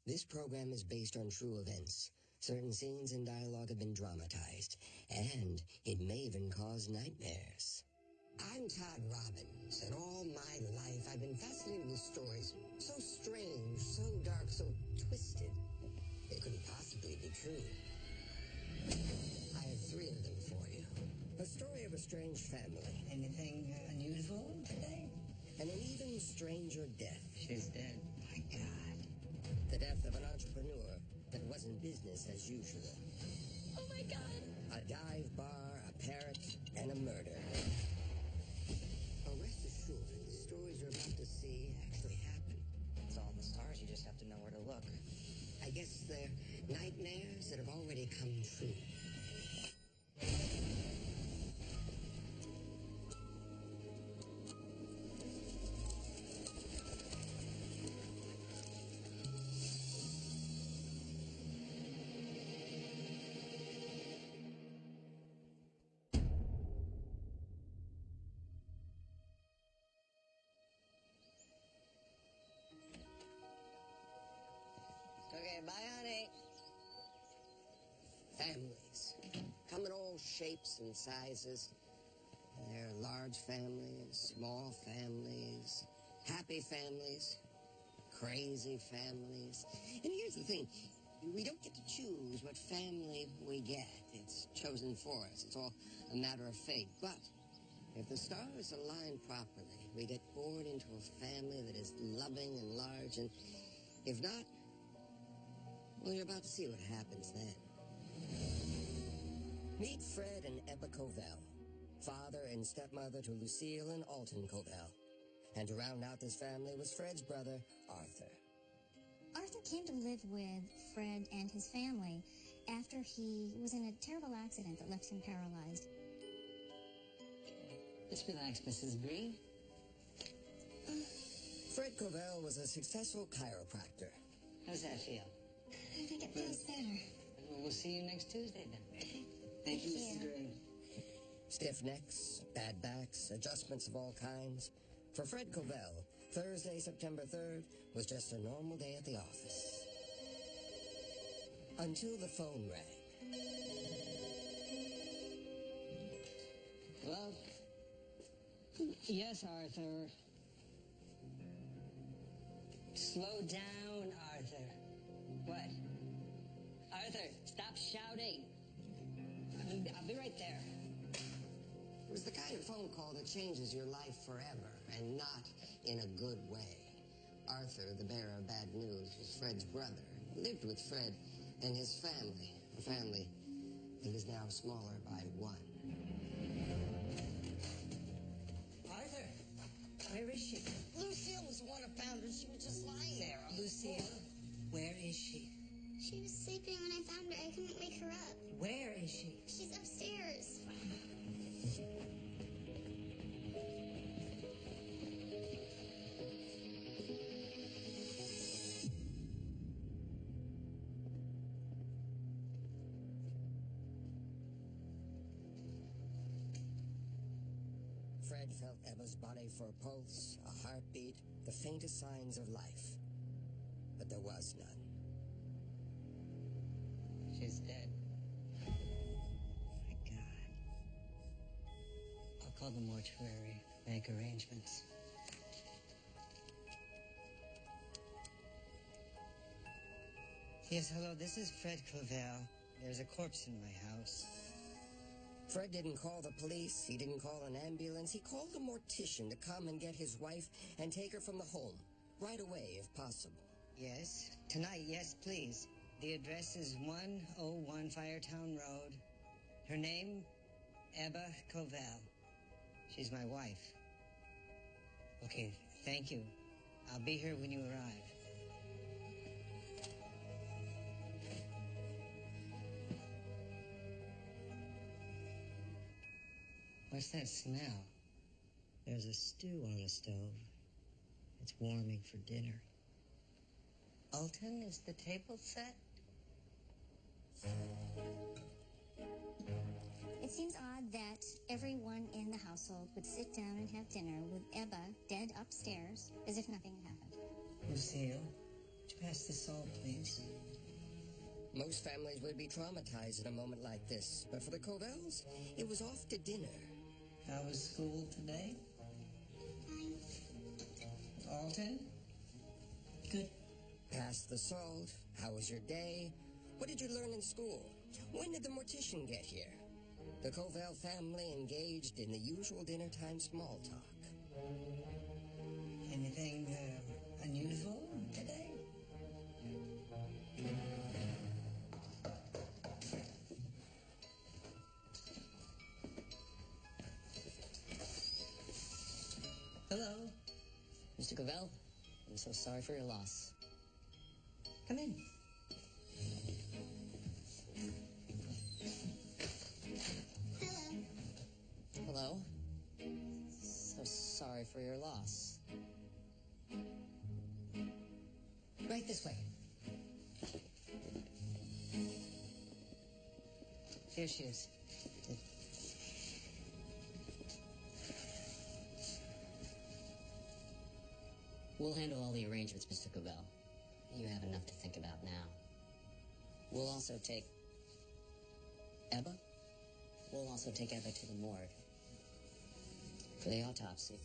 This program is based on true events. Certain scenes and dialogue have been dramatized, and it may even cause nightmares. I'm Todd Robbins, and all my life I've been fascinated with stories so strange, so dark, so twisted, they couldn't possibly be true. I have 3 of them for you. A story of a strange family. Anything unusual today? And an even stranger death. She's dead. My God. The death of an entrepreneur that wasn't business as usual. Oh my God. A dive bar, a parrot, and a murder. Oh, rest assured, the stories you're about to see actually happen. It's all in the stars. You just have to know where to look. I guess they're nightmares that have already come true. Okay, bye, honey. Families come in all shapes and sizes. There are large families, small families, happy families, crazy families. And here's the thing. We don't get to choose what family we get. It's chosen for us. It's all a matter of fate. But if the stars align properly, we get born into a family that is loving and large. And if not, well, you're about to see what happens then. Meet Fred and Ebba Covell, father and stepmother to Lucille and Alton Covell. And to round out this family was Fred's brother, Arthur. Arthur came to live with Fred and his family after he was in a terrible accident that left him paralyzed. Just relax, Mrs. Green. Fred Covell was a successful chiropractor. How's that feel? I think it feels better. Well, we'll see you next Tuesday, then. Thank you, Mrs. Green. Stiff necks, bad backs, adjustments of all kinds. For Fred Covell, Thursday, September 3rd, was just a normal day at the office. Until the phone rang. Hello? Yes, Arthur. Slow down, Arthur. What? Arthur, stop shouting. I'll be right there. It was the kind of phone call that changes your life forever, and not in a good way. Arthur, the bearer of bad news, was Fred's brother. He lived with Fred and his family, a family that is now smaller by 1. Arthur, where is she? Lucille was the one who found her. She was just lying there. Lucille, where is she? She was sleeping when I found her. I couldn't wake her up. Where is she? She's upstairs. Fred felt Ebba's body for a pulse, a heartbeat, the faintest signs of life. But there was none. She's dead. My God. I'll call the mortuary, make arrangements. Yes, hello, this is Fred Covell. There's a corpse in my house. Fred didn't call the police. He didn't call an ambulance. He called a mortician to come and get his wife and take her from the home. Right away, if possible. Yes, tonight, yes, please. The address is 101 Firetown Road. Her name, Ebba Covell. She's my wife. Okay, thank you. I'll be here when you arrive. What's that smell? There's a stew on the stove. It's warming for dinner. Alton, is the table set? It seems odd that everyone in the household would sit down and have dinner with Ebba dead upstairs as if nothing had happened. Lucille, Pass the salt, please. Most families would be traumatized at a moment like this, but for the Covells, it was off to dinner. How was school today? Fine. Alton? Good. Pass the salt. How was your day? What did you learn in school? When did the mortician get here? The Covell family engaged in the usual dinner time small talk. Anything unusual today? Hello. Mr. Covell, I'm so sorry for your loss. Come in. Hello. Hello? So sorry for your loss. Right this way. Here she is. We'll handle all the arrangements, Mr. Covell. You have enough to think about now. We'll also take... Ebba? We'll also take Ebba to the morgue for the autopsy.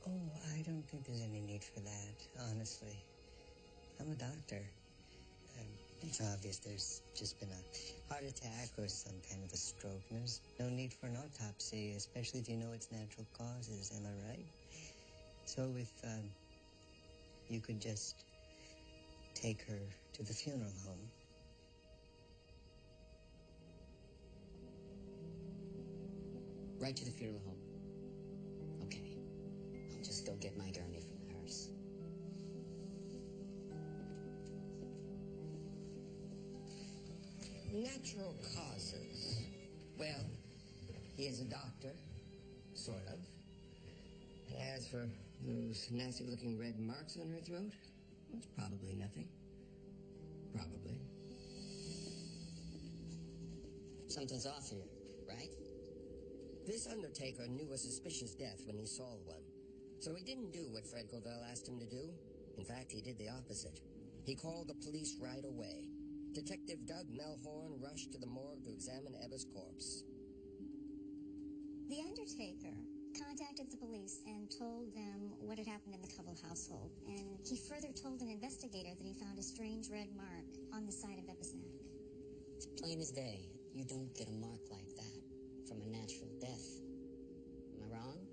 Oh, I don't think there's any need for that, honestly. I'm a doctor. It's obvious there's just been a heart attack or some kind of a stroke. And there's no need for an autopsy, especially if you know it's natural causes, am I right? So if you could just take her to the funeral home. Right to the funeral home. Okay. I'll just go get my gurney from the hearse. Natural causes. Well, he is a doctor, sort of. As for those nasty-looking red marks on her throat, it's probably nothing. Probably. Something's off here, right? This undertaker knew a suspicious death when he saw one, so he didn't do what Fred Covell asked him to do. In fact, he did the opposite. He called the police right away. Detective Doug Melhorn rushed to the morgue to examine Ebba's corpse. The undertaker contacted the police and told them what had happened in the Covell household. And he further told an investigator that he found a strange red mark on the side of Ebba's neck. It's plain as day. You don't get a mark like that from a natural death. Am I wrong?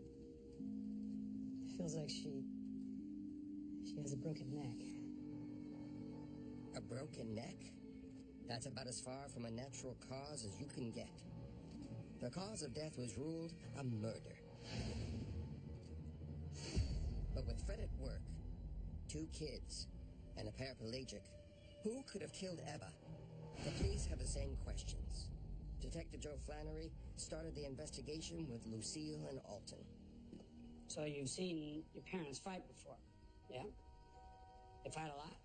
Feels like she has a broken neck. A broken neck? That's about as far from a natural cause as you can get. The cause of death was ruled a murder. But with Fred at work, 2 kids, and a paraplegic, who could have killed Ebba? The police have the same questions. Detective Joe Flannery started the investigation with Lucille and Alton. So you've seen your parents fight before, yeah? They fight a lot?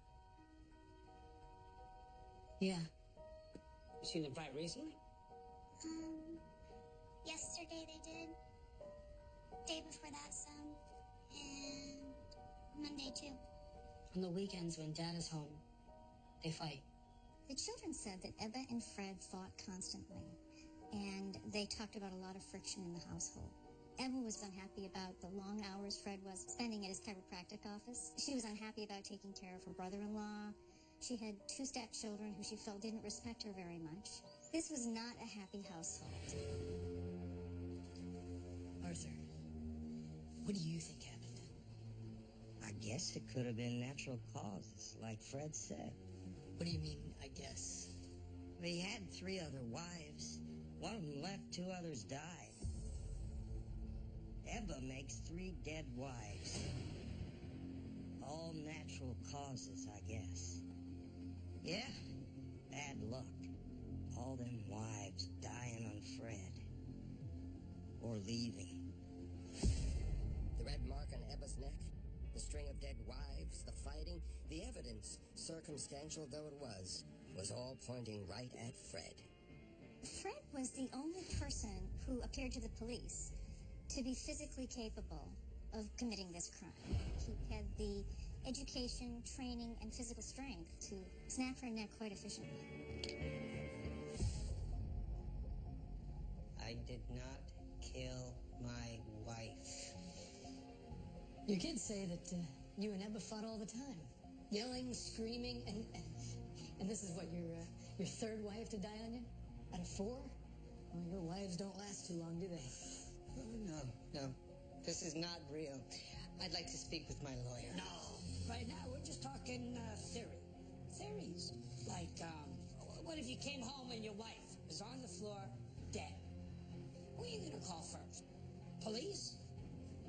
Yeah. You seen them fight recently? Yesterday they did. Day before that some. And Monday too. On the weekends when Dad is home, they fight. The children said that Ebba and Fred fought constantly, and they talked about a lot of friction in the household. Ebba was unhappy about the long hours Fred was spending at his chiropractic office. She was unhappy about taking care of her brother-in-law. She had 2 stepchildren who she felt didn't respect her very much. This was not a happy household. Arthur, what do you think happened? I guess it could have been natural causes, like Fred said. What do you mean, I guess? He had 3 other wives. One of them left, 2 others died. Ebba makes 3 dead wives. All natural causes, I guess. Yeah, bad luck. All them wives dying on Fred. Or leaving. The red mark on Ebba's neck, the string of dead wives, the fighting, the evidence, circumstantial though it was all pointing right at Fred. Fred was the only person who appeared to the police to be physically capable of committing this crime. He had the education, training, and physical strength to snap her neck quite efficiently. I did not kill my wife. Your kids say that you and Ebba fought all the time, yelling, screaming, and this is what your third wife to die on you out of 4? Well, your wives don't last too long, do they? Oh, no. This is not real. I'd like to speak with my lawyer. No, right now we're just talking theories. Like, what if you came home and your wife was on the floor, dead? Who are you gonna call first? Police?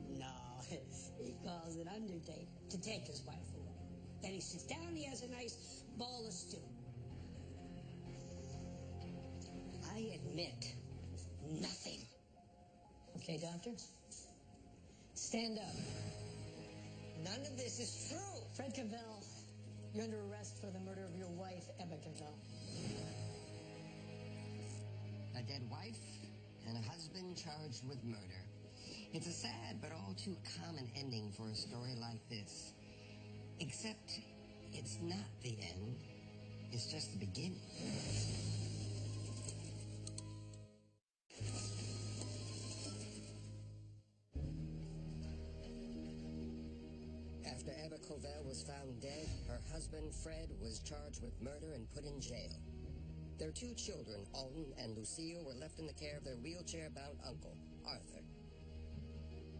No, he calls an undertaker to take his wife away. Then he sits down, he has a nice bowl of stew. I admit nothing. Okay, doctor? Stand up. None of this is true. Fred Cavell, you're under arrest for the murder of your wife, Ebba Cavell. A dead wife and a husband charged with murder. It's a sad but all too common ending for a story like this. Except it's not the end. It's just the beginning. After Ebba Covell was found dead, her husband, Fred, was charged with murder and put in jail. Their 2 children, Alton and Lucille, were left in the care of their wheelchair-bound uncle, Arthur.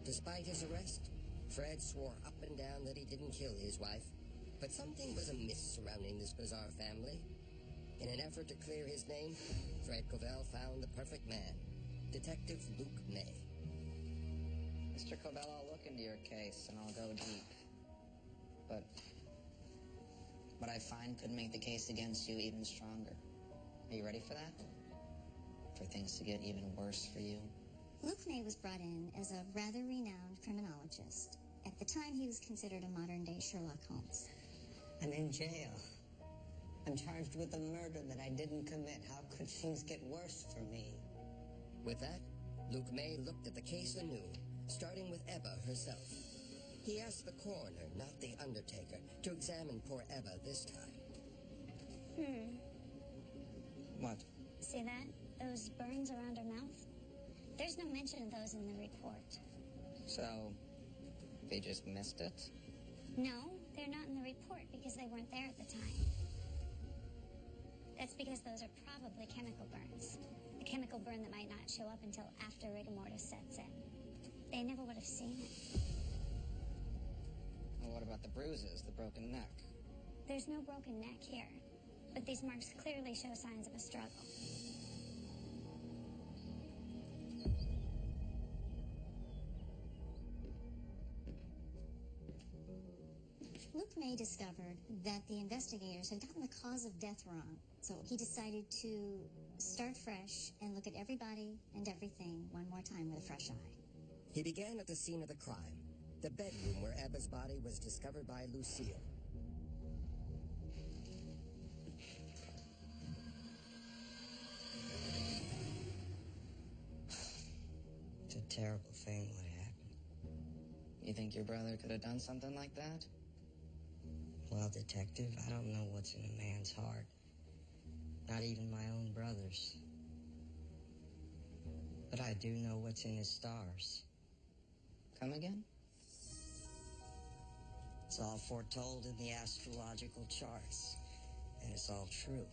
Despite his arrest, Fred swore up and down that he didn't kill his wife, but something was amiss surrounding this bizarre family. In an effort to clear his name, Fred Covell found the perfect man, Detective Luke May. Mr. Covell, I'll look into your case and I'll go deep. But what I find could make the case against you even stronger. Are you ready for that? For things to get even worse for you? Luke May was brought in as a rather renowned criminologist. At the time, he was considered a modern-day Sherlock Holmes. I'm in jail. I'm charged with a murder that I didn't commit. How could things get worse for me? With that, Luke May looked at the case anew, starting with Ebba herself. He asked the coroner, not the undertaker, to examine poor Ebba this time. What? See that? Those burns around her mouth? There's no mention of those in the report. So, they just missed it? No, they're not in the report because they weren't there at the time. That's because those are probably chemical burns. A chemical burn that might not show up until after rigor mortis sets in. They never would have seen it. Well, what about the bruises, the broken neck? There's no broken neck here, but these marks clearly show signs of a struggle. Luke May discovered that the investigators had gotten the cause of death wrong, so he decided to start fresh and look at everybody and everything one more time with a fresh eye. He began at the scene of the crime, the bedroom where Ebba's body was discovered by Lucille. It's a terrible thing what happened. You think your brother could have done something like that? Well, Detective, I don't know what's in a man's heart. Not even my own brother's. But I do know what's in his stars. Come again? It's all foretold in the astrological charts. And it's all true.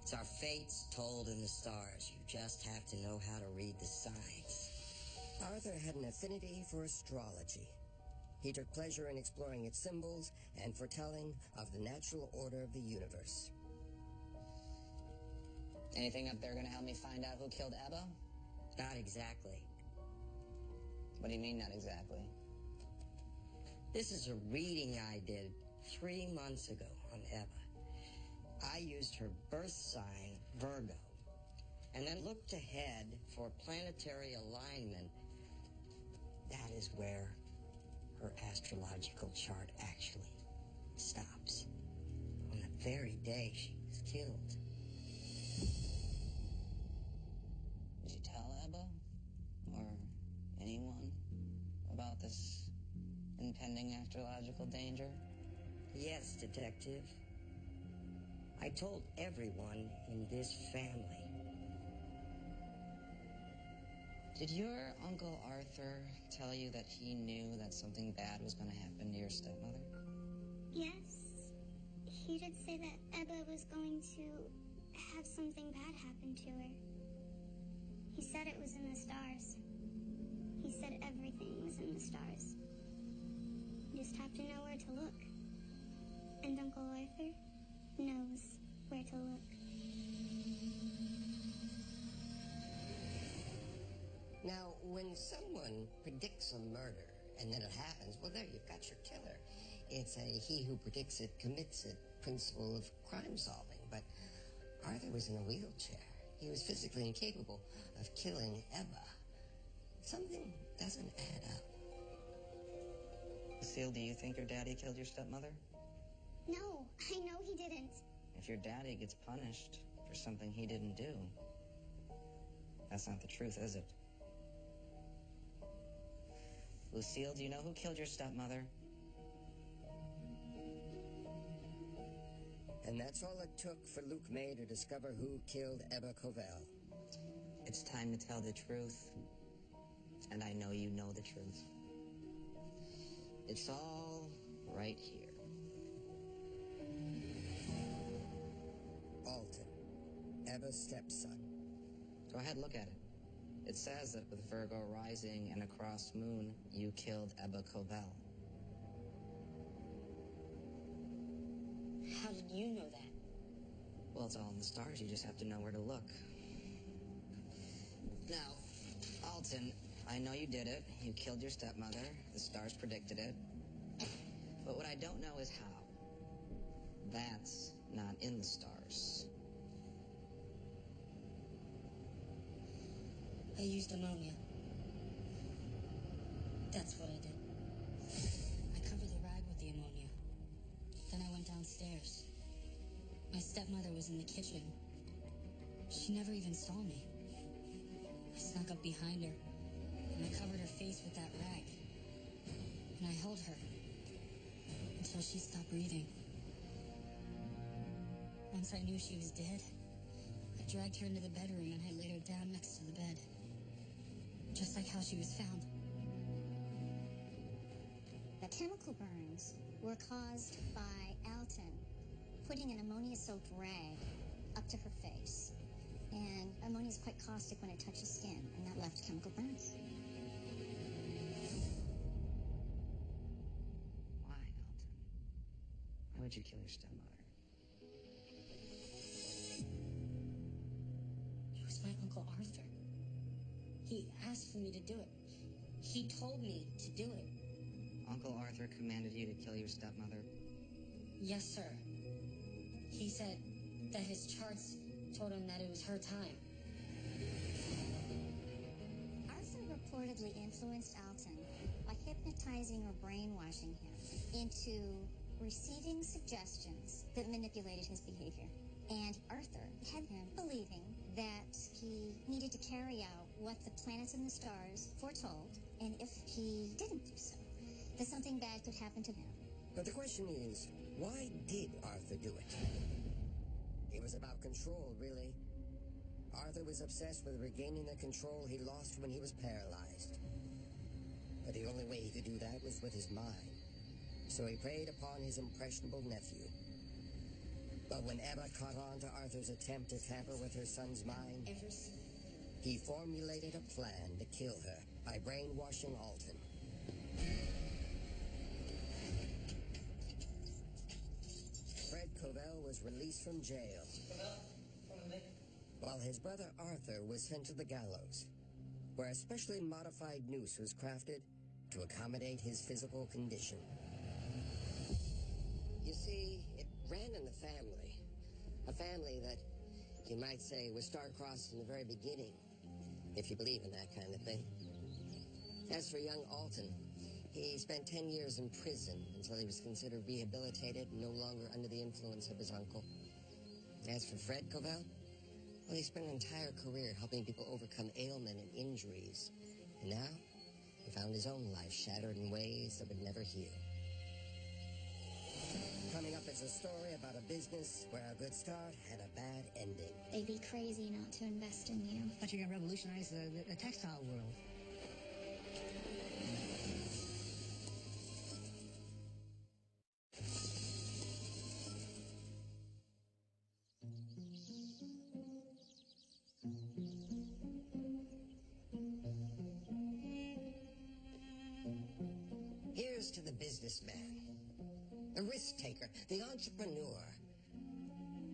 It's our fates told in the stars. You just have to know how to read the signs. Arthur had an affinity for astrology. He took pleasure in exploring its symbols and foretelling of the natural order of the universe. Anything up there gonna help me find out who killed Ebba? Not exactly. What do you mean, not exactly? This is a reading I did 3 months ago on Ebba. I used her birth sign, Virgo, and then looked ahead for planetary alignment. That is where her astrological chart actually stops. On the very day she was killed. Did you tell Ebba? Or anyone about this impending astrological danger? Yes, Detective. I told everyone in this family. Did your Uncle Arthur tell you that he knew that something bad was going to happen to your stepmother? Yes. He did say that Ebba was going to have something bad happen to her. He said it was in the stars. He said everything was in the stars. You just have to know where to look. And Uncle Arthur knows where to look. Now, when someone predicts a murder and then it happens, well, there, you've got your killer. It's a he who predicts it commits it principle of crime solving. But Arthur was in a wheelchair. He was physically incapable of killing Ebba. Something doesn't add up. Lucille, do you think your daddy killed your stepmother? No, I know he didn't. If your daddy gets punished for something he didn't do, that's not the truth, is it? Lucille, do you know who killed your stepmother? And that's all it took for Luke May to discover who killed Ebba Covell. It's time to tell the truth. And I know you know the truth. It's all right here. Alton, Ebba's stepson. Go ahead, look at it. It says that with Virgo rising and a cross moon, you killed Ebba Covell. How did you know that? Well, it's all in the stars. You just have to know where to look. Now, Alton, I know you did it. You killed your stepmother. The stars predicted it. But what I don't know is how. That's not in the stars. I used ammonia. That's what I did. I covered the rag with the ammonia. Then I went downstairs. My stepmother was in the kitchen. She never even saw me. I snuck up behind her, and I covered her face with that rag. And I held her until she stopped breathing. Once I knew she was dead, I dragged her into the bedroom and I laid her down next to the bed. Just like how she was found. The chemical burns were caused by Alton putting an ammonia-soaked rag up to her face. And ammonia is quite caustic when it touches skin, and that left chemical burns. Why, Alton? Why would you kill your stepmother? It was my Uncle Arthur. He asked for me to do it. He told me to do it. Uncle Arthur commanded you to kill your stepmother? Yes, sir. He said that his charts told him that it was her time. Arthur reportedly influenced Alton by hypnotizing or brainwashing him into receiving suggestions that manipulated his behavior. And Arthur had him believing that he needed to carry out what the planets and the stars foretold, and if he didn't do so, that something bad could happen to them. But the question is, why did Arthur do it? It was about control, really. Arthur was obsessed with regaining the control he lost when he was paralyzed. But the only way he could do that was with his mind. So he preyed upon his impressionable nephew. But when Ebba caught on to Arthur's attempt to tamper with her son's mind, he formulated a plan to kill her by brainwashing Alton. Fred Covell was released from jail, while his brother Arthur was sent to the gallows, where a specially modified noose was crafted to accommodate his physical condition. You see, it ran in the family. A family that, you might say, was star-crossed in the very beginning, if you believe in that kind of thing. As for young Alton, he spent 10 years in prison until he was considered rehabilitated and no longer under the influence of his uncle. As for Fred Covell, well, he spent an entire career helping people overcome ailment and injuries. And now, he found his own life shattered in ways that would never heal. Coming up is a story about a business where a good start had a bad ending. They'd be crazy not to invest in you. I thought you were going to revolutionize the textile world. Here's to the businessman, the risk taker, the entrepreneur,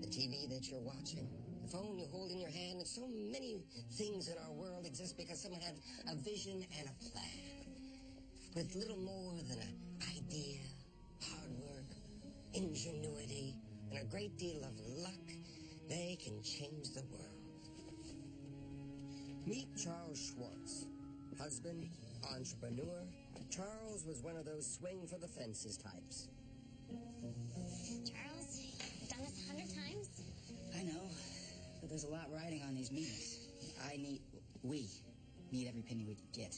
the TV that you're watching, the phone you hold in your hand, and so many things in our world exist because someone had a vision and a plan. With little more than an idea, hard work, ingenuity, and a great deal of luck, they can change the world. Meet Charles Schwartz, husband, entrepreneur. Charles was one of those swing for the fences types. Charles, you've done this 100 times? I know, but there's a lot riding on these meetings. We need every penny we can get.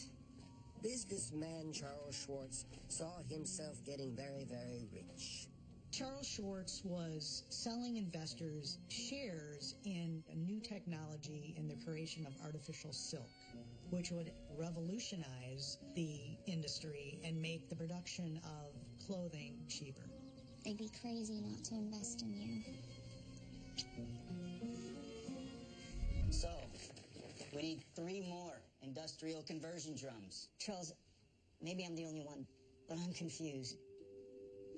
Businessman Charles Schwartz saw himself getting very, very rich. Charles Schwartz was selling investors shares in a new technology in the creation of artificial silk, which would revolutionize the industry and make the production of clothing cheaper. They'd be crazy not to invest in you. So, we need 3 more industrial conversion drums. Charles, maybe I'm the only one, but I'm confused.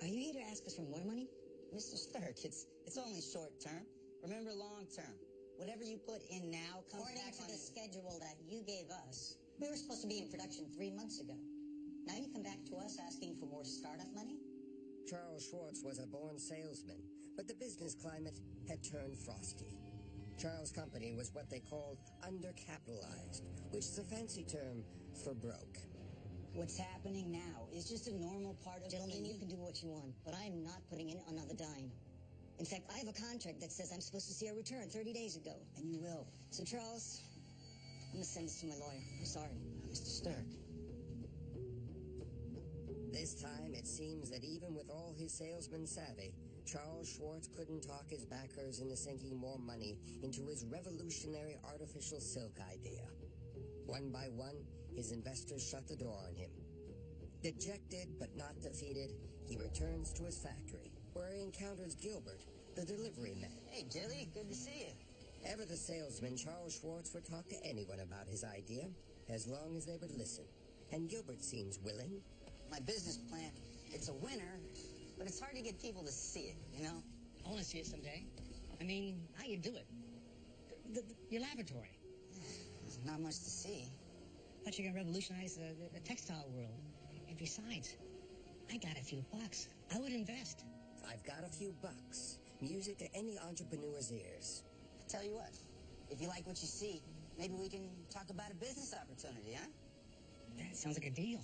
Are you here to ask us for more money? Mr. Sturck, it's only short term. Remember long term. Whatever you put in now comes According back to on the it. schedule that you gave us, we were supposed to be in production 3 months ago. Now you come back to us asking for more startup money? Charles Schwartz was a born salesman, but the business climate had turned frosty. Charles' company was what they called undercapitalized, which is a fancy term for broke. What's happening now is just a normal part of... Gentlemen, you can do what you want, but I am not putting in another dime. In fact, I have a contract that says I'm supposed to see a return 30 days ago. And you will. So, Charles, I'm going to send this to my lawyer. I'm sorry. Mr. Sturck. This time, it seems that even with all his salesman savvy, Charles Schwartz couldn't talk his backers into sinking more money into his revolutionary artificial silk idea. One by one, his investors shut the door on him. Dejected but not defeated, he returns to his factory, where he encounters Gilbert, the delivery man. Hey, Jilly, good to see you. Ever the salesman, Charles Schwartz would talk to anyone about his idea, as long as they would listen. And Gilbert seems willing. My business plan, it's a winner, but it's hard to get people to see it, you know? I want to see it someday. I mean, how you do it? Your laboratory. There's not much to see. I thought you were going to revolutionize the textile world. And besides, I got a few bucks. I would invest. I've got a few bucks. Music to any entrepreneur's ears. Tell you what, if you like what you see, maybe we can talk about a business opportunity, huh? That sounds like a deal.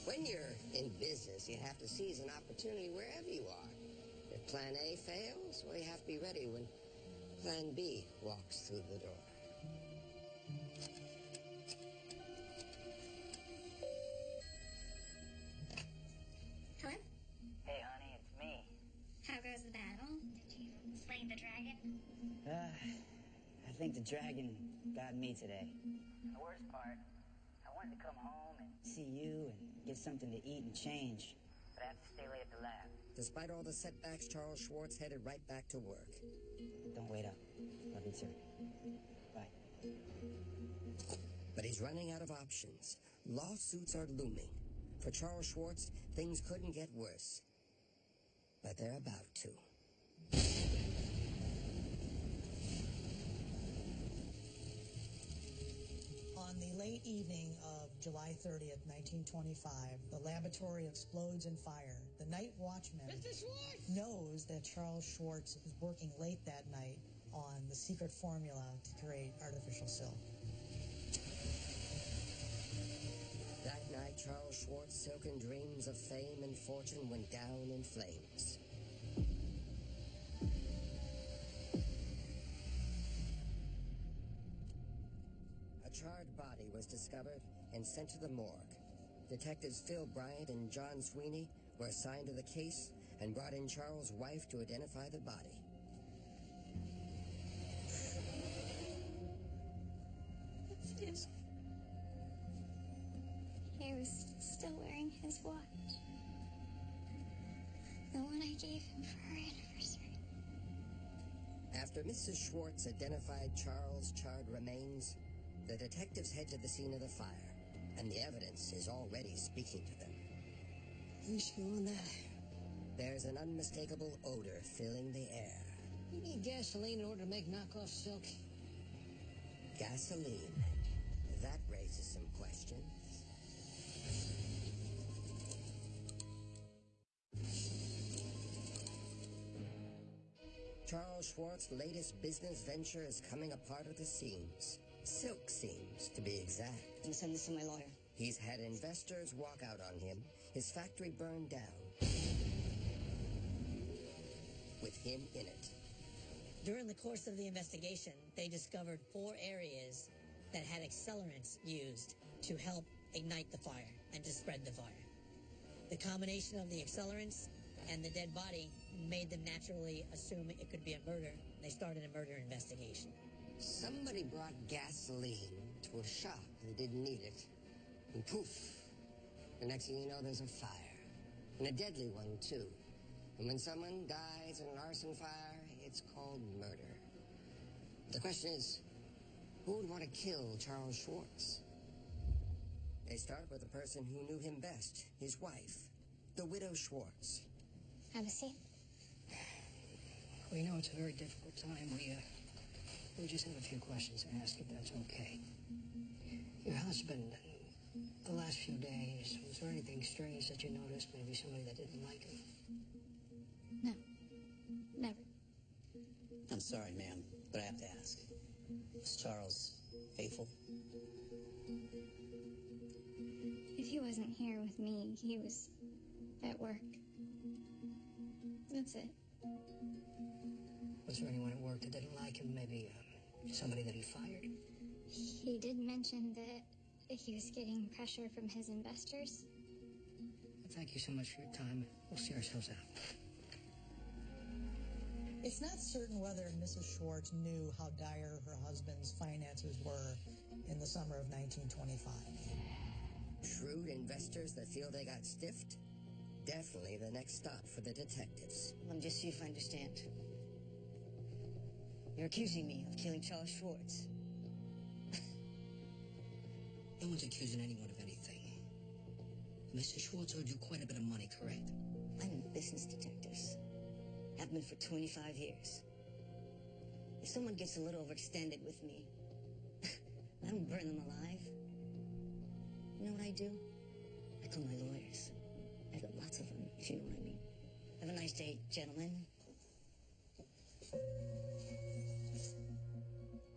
When you're in business, you have to seize an opportunity wherever you are. If plan A fails, well, you have to be ready when plan B walks through the door. Hello? Hey, honey, it's me. How goes the battle? Did you slay the dragon? I think the dragon got me today. The worst part, I wanted to come home and see you and get something to eat and change, but I have to stay late at the lab. Despite all the setbacks, Charles Schwartz headed right back to work. Don't wait up. Love you too. Bye. But he's running out of options. Lawsuits are looming. For Charles Schwartz, things couldn't get worse. But they're about to. On the late evening of July 30th, 1925, the laboratory explodes in fire. The night watchman knows that Charles Schwartz is working late that night on the secret formula to create artificial silk. That night, Charles Schwartz's silken dreams of fame and fortune went down in flames. A charred body was discovered and sent to the morgue. Detectives Phil Bryant and John Sweeney were assigned to the case and brought in Charles' wife to identify the body. Yes. He was still wearing his watch. The one I gave him for our anniversary. After Mrs. Schwartz identified Charles' charred remains, the detectives head to the scene of the fire, and the evidence is already speaking to them. You sure on that? There's an unmistakable odor filling the air. You need gasoline in order to make knockoff silk. Gasoline. That raises some questions. Charles Schwartz's latest business venture is coming apart at the seams. Silk seams, to be exact. I'm gonna send this to my lawyer. He's had investors walk out on him, his factory burned down, with him in it. During the course of the investigation, they discovered 4 areas that had accelerants used to help ignite the fire and to spread the fire. The combination of the accelerants and the dead body made them naturally assume it could be a murder. They started a murder investigation. Somebody brought gasoline to a shop that didn't need it, and poof, the next thing you know, there's a fire, and a deadly one, too. And when someone dies in an arson fire, it's called murder. The question is, who would want to kill Charles Schwartz? They start with the person who knew him best, his wife, the widow Schwartz. Have a seat. We know it's a very difficult time. We just have a few questions to ask, if that's okay. Your husband, the last few days, was there anything strange that you noticed? Maybe somebody that didn't like him? No. Never. I'm sorry, ma'am, but I have to ask. Was Charles faithful? If he wasn't here with me, he was at work. That's it. Was there anyone at work that didn't like him? Maybe somebody that he fired? He did mention that he was getting pressure from his investors. Thank you so much for your time. We'll see ourselves out. It's not certain whether Mrs. Schwartz knew how dire her husband's finances were in the summer of 1925. Shrewd investors that feel they got stiffed? Definitely the next stop for the detectives. Let me just see if I understand. You're accusing me of killing Charles Schwartz. No one's accusing anyone of anything. Mrs. Schwartz owed you quite a bit of money, correct? I'm in business, detectives. Have been for 25 years. If someone gets a little overextended with me, I don't burn them alive. You know what I do? I call my lawyers. I've got lots of them, if you know what I mean. Have a nice day, gentlemen.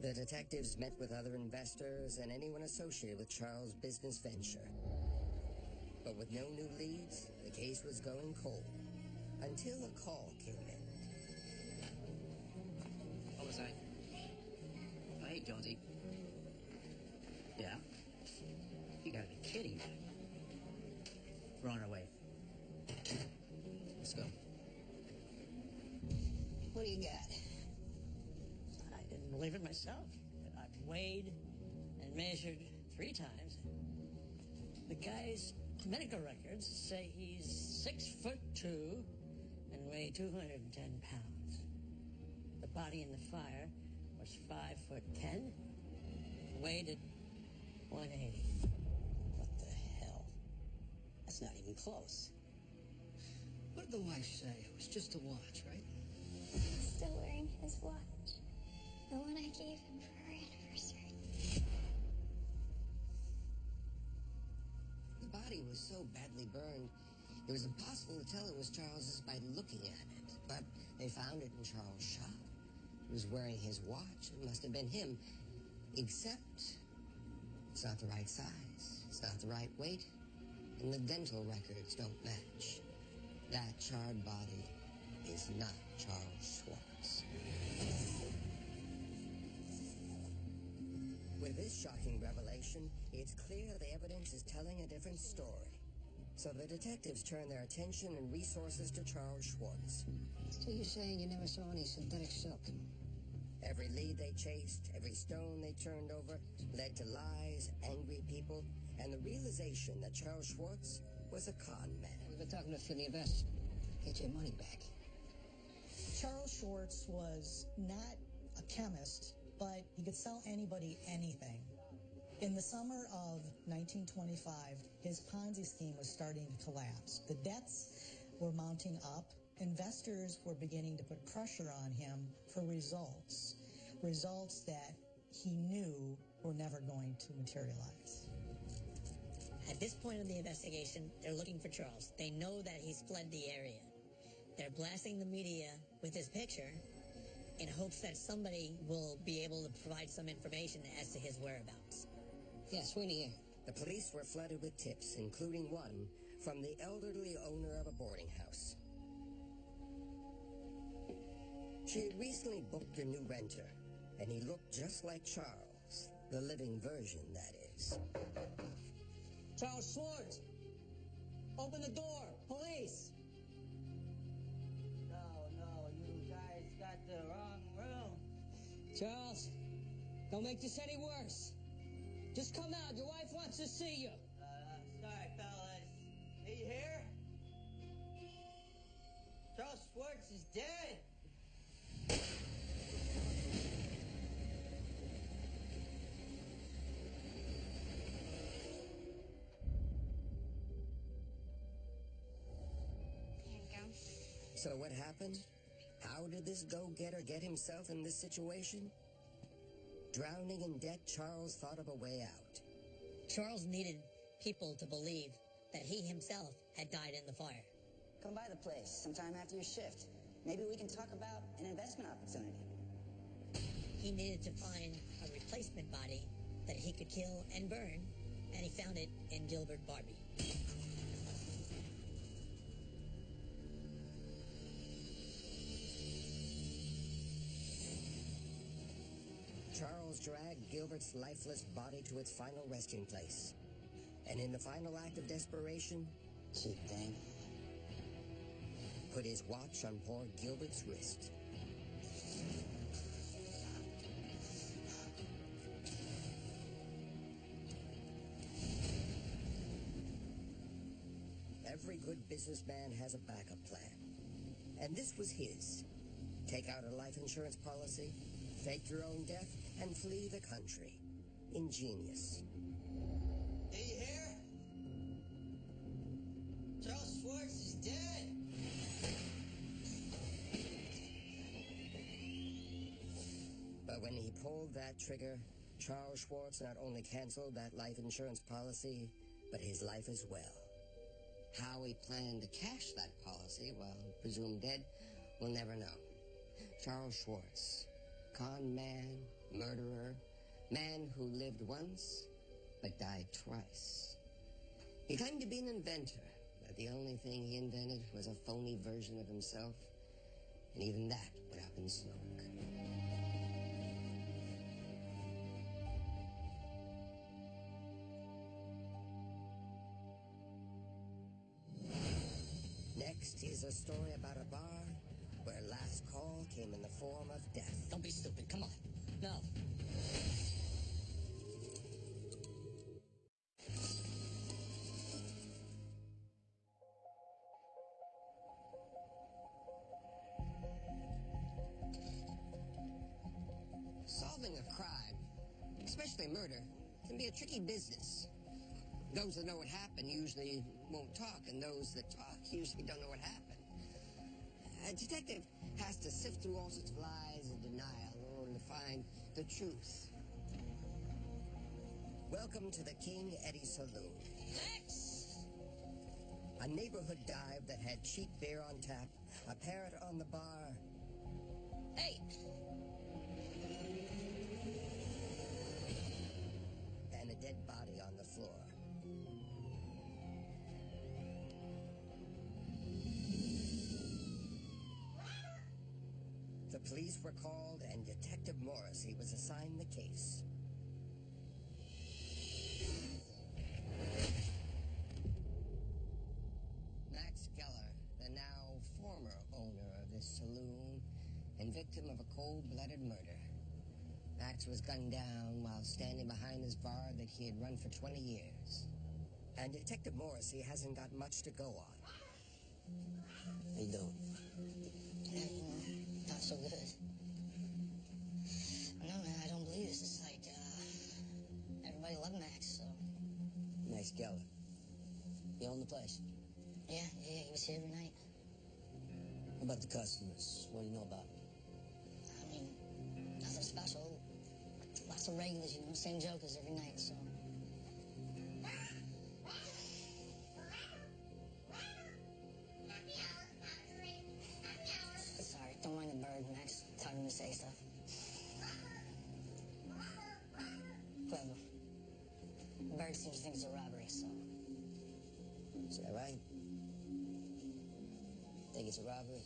The detectives met with other investors and anyone associated with Charles' business venture. But with no new leads, the case was going cold. Until a call came in. What was I? Oh, hey, Jonesy. Yeah? You gotta be kidding me. We're on our way. Let's go. What do you got? I didn't believe it myself. I've weighed and measured 3 times. The guy's medical records say he's 6'2" and weigh 210 pounds. The body in the fire was 5'10", weighed at 180. What the hell? That's not even close. What did the wife say? It was just a watch, right? He's still wearing his watch. The one I gave him for our anniversary. The body was so badly burned, it was impossible to tell it was Charles's by looking at it. But they found it in Charles' shop. He was wearing his watch. It must have been him. Except it's not the right size. It's not the right weight. And the dental records don't match. That charred body is not Charles Schwartz. With this shocking revelation, it's clear the evidence is telling a different story. So the detectives turned their attention and resources to Charles Schwartz. So you're saying you never saw any synthetic silk? Every lead they chased, every stone they turned over, led to lies, angry people, and the realization that Charles Schwartz was a con man. We've been talking to Finney Vest. Get your money back. Charles Schwartz was not a chemist, but he could sell anybody anything. In the summer of 1925, his Ponzi scheme was starting to collapse. The debts were mounting up. Investors were beginning to put pressure on him for results that he knew were never going to materialize. At this point in the investigation, they're looking for Charles. They know that he's fled the area. They're blasting the media with his picture in hopes that somebody will be able to provide some information as to his whereabouts. Yeah, Sweeney here. The police were flooded with tips, including one from the elderly owner of a boarding house. She had recently booked a new renter, and he looked just like Charles, the living version, that is. Charles Schwartz! Open the door! Police! No, you guys got the wrong room. Charles, don't make this any worse. Just come out. Your wife wants to see you. Sorry, fellas. Are you here? Charles Schwartz is dead. So what happened? How did this go-getter get himself in this situation? Drowning in debt, Charles thought of a way out. Charles needed people to believe that he himself had died in the fire. Come by the place sometime after your shift. Maybe we can talk about an investment opportunity. He needed to find a replacement body that he could kill and burn, and he found it in Gilbert Barbie. Charles dragged Gilbert's lifeless body to its final resting place. And in the final act of desperation, Cheap thing. put his watch on poor Gilbert's wrist. Every good businessman has a backup plan. And this was his. Take out a life insurance policy, fake your own death, and flee the country. Ingenious. Are you here? Charles Schwartz is dead. But when he pulled that trigger, Charles Schwartz not only canceled that life insurance policy, but his life as well. How he planned to cash that policy while presumed dead, we'll never know. Charles Schwartz, con man, murderer, man who lived once, but died twice. He claimed to be an inventor, but the only thing he invented was a phony version of himself, and even that went up in smoke. Next is a story about a bar where last call came in the form of death. Don't be stupid. Come on. No. Solving a crime, especially murder, can be a tricky business. Those that know what happened usually won't talk, and those that talk usually don't know what happened. A detective has to sift through all sorts of lies and denial in order to find the truth. Welcome to the King Eddie Saloon. A neighborhood dive that had cheap beer on tap, a parrot on the bar. Hey! And a dead body on the floor. The police were called, and Detective Morrissey was assigned the case. this saloon and victim of a cold-blooded murder. Max was gunned down while standing behind this bar that he had run for 20 years. And Detective Morrissey hasn't got much to go on. How you doing? Not so good. No, man, I don't believe this. It's like, everybody loved Max, so... Max Geller. You own the place? Yeah, he was here every night. How about the customers? What do you know about them? I mean, nothing special. Lots of regulars, you know, same jokers every night, so... Sorry, don't mind the bird, Max. Tell him to say stuff. Clever. The bird seems to think it's a robbery, so... Is that right? Think it's a robbery?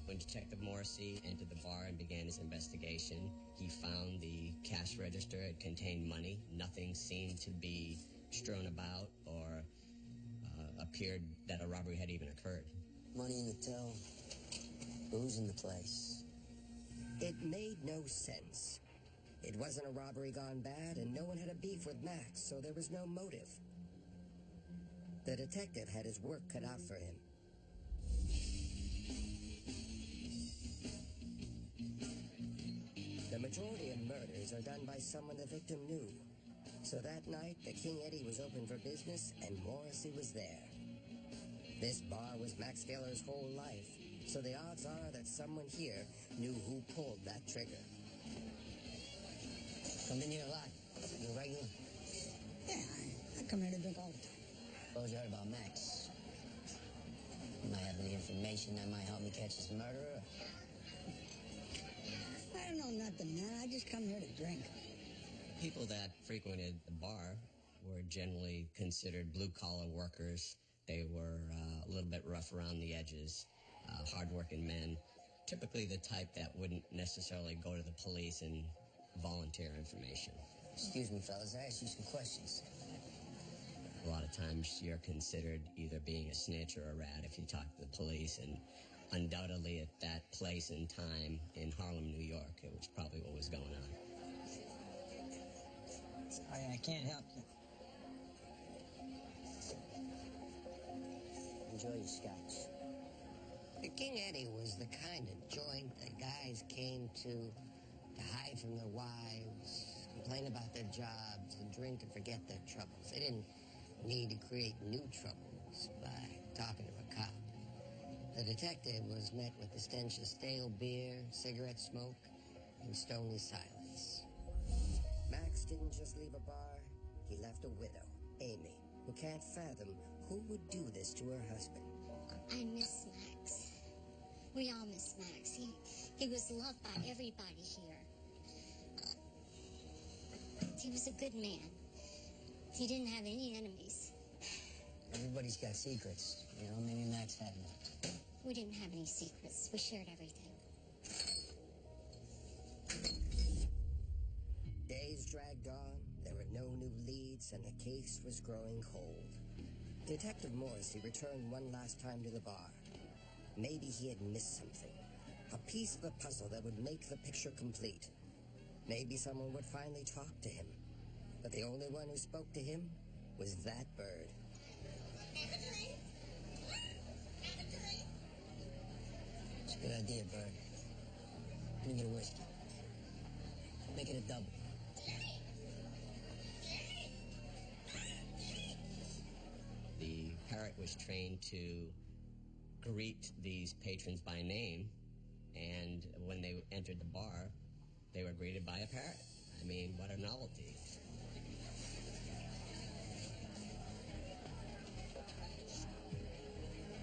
When Detective Morrissey entered the bar and began his investigation, he found the cash register. It contained money. Nothing seemed to be strewn about or appeared that a robbery had even occurred. Money in the till. Booze in the place. It made no sense. It wasn't a robbery gone bad, and no one had a beef with Max, so there was no motive. The detective had his work cut out for him. The majority of murders are done by someone the victim knew. So that night, the King Eddie was open for business, and Morrissey was there. This bar was Max Geller's whole life, so the odds are that someone here knew who pulled that trigger. Come in here a lot. You a regular? Yeah, I come here to drink all the time. Suppose you heard about Max. You might have any information that might help me catch this murderer. I don't know nothing, man. I just come here to drink. People that frequented the bar were generally considered blue-collar workers. They were a little bit rough around the edges, hard-working men, typically the type that wouldn't necessarily go to the police and volunteer information. Excuse me, fellas. I asked you some questions. A lot of times you're considered either being a snitch or a rat if you talk to the police, and undoubtedly at that place and time in Harlem, New York, it was probably what was going on. Sorry, I can't help you. Enjoy your scotch. The King Eddie was the kind of joint that guys came to hide from their wives, complain about their jobs, and drink and forget their troubles. They didn't need to create new troubles by talking to a cop. The detective was met with the stench of stale beer, cigarette smoke, and stony silence. Max didn't just leave a bar, he left a widow, Amy, who can't fathom who would do this to her husband. I miss Max. We all miss Max. He was loved by everybody here. He was a good man. He didn't have any enemies. Everybody's got secrets. You know, maybe Max had one. We didn't have any secrets. We shared everything. Days dragged on, there were no new leads, and the case was growing cold. Detective Morrissey returned one last time to the bar. Maybe he had missed something. A piece of the puzzle that would make the picture complete. Maybe someone would finally talk to him. But the only one who spoke to him was that bird. It's a good idea, Bird. Let me get a whiskey. Make it a double. The parrot was trained to greet these patrons by name, and when they entered the bar, they were greeted by a parrot. I mean, what a novelty.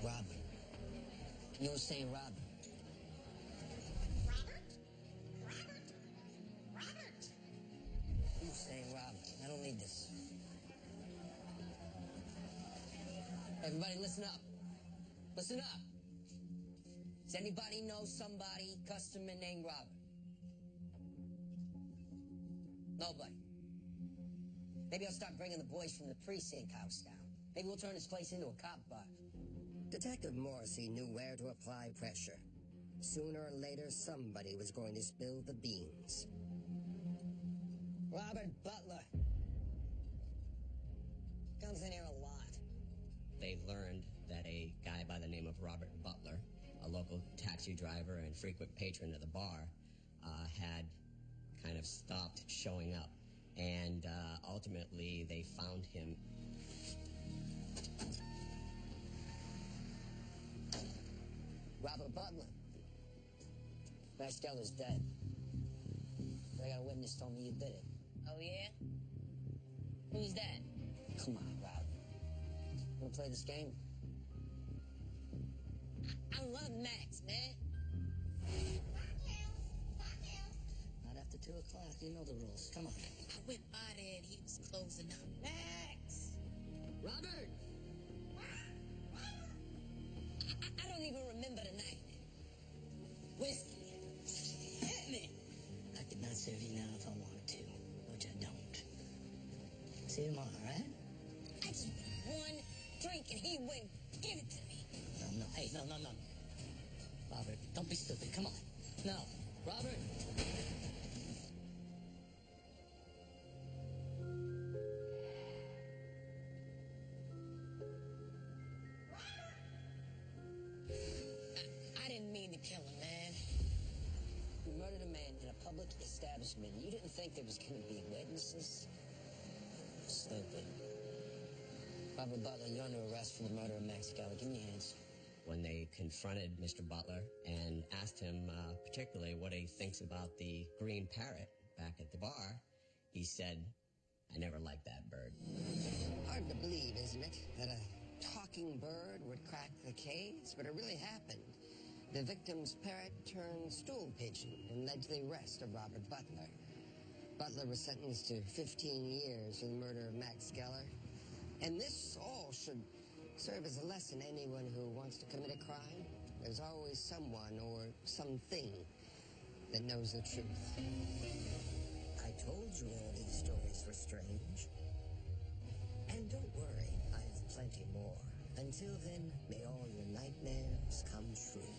Robert. You were saying Robert. You were saying Robert. I don't need this. Everybody listen up. Listen up. Does anybody know somebody, customer named Robert? Nobody. Maybe I'll start bringing the boys from the precinct house down. Maybe we'll turn this place into a cop bar. Detective Morrissey knew where to apply pressure. Sooner or later, somebody was going to spill the beans. Robert Butler. Comes in here a lot. They learned that a guy by the name of Robert Butler, a local taxi driver and frequent patron of the bar, had kind of stopped showing up. And ultimately, they found him. Robert Butler. Max Geller's dead. But I got a witness told me you did it. Oh, yeah? Who's that? Come on, Rob. Wanna play this game? I love Max, man. Not after 2 o'clock. You know the rules. Come on. I went by there and he was closing up. Max! Robert! I don't even remember the night. Whiskey. Hit me. I could not serve you now if I wanted to, which I don't. See you tomorrow, all right? I just one drink and he wouldn't give it to me. No. Hey, no. Robert, don't be stupid. Come on. No. Robert! I didn't mean to kill him, man. You murdered a man in a public establishment. You didn't think there was going to be witnesses? Stupid. Robert Butler, you're under arrest for the murder of Max Geller. Give me your hands. When they confronted Mr. Butler and asked him particularly what he thinks about the green parrot back at the bar, he said, "I never liked that bird." Hard to believe, isn't it, that a talking bird would crack the case? But it really happened. The victim's parrot turned stool pigeon and led to the arrest of Robert Butler. Butler was sentenced to 15 years for the murder of Max Geller. And this all should serve as a lesson to anyone who wants to commit a crime. There's always someone or something that knows the truth. I told you all these stories were strange. And don't worry, I have plenty more. Until then, may all your nightmares come true.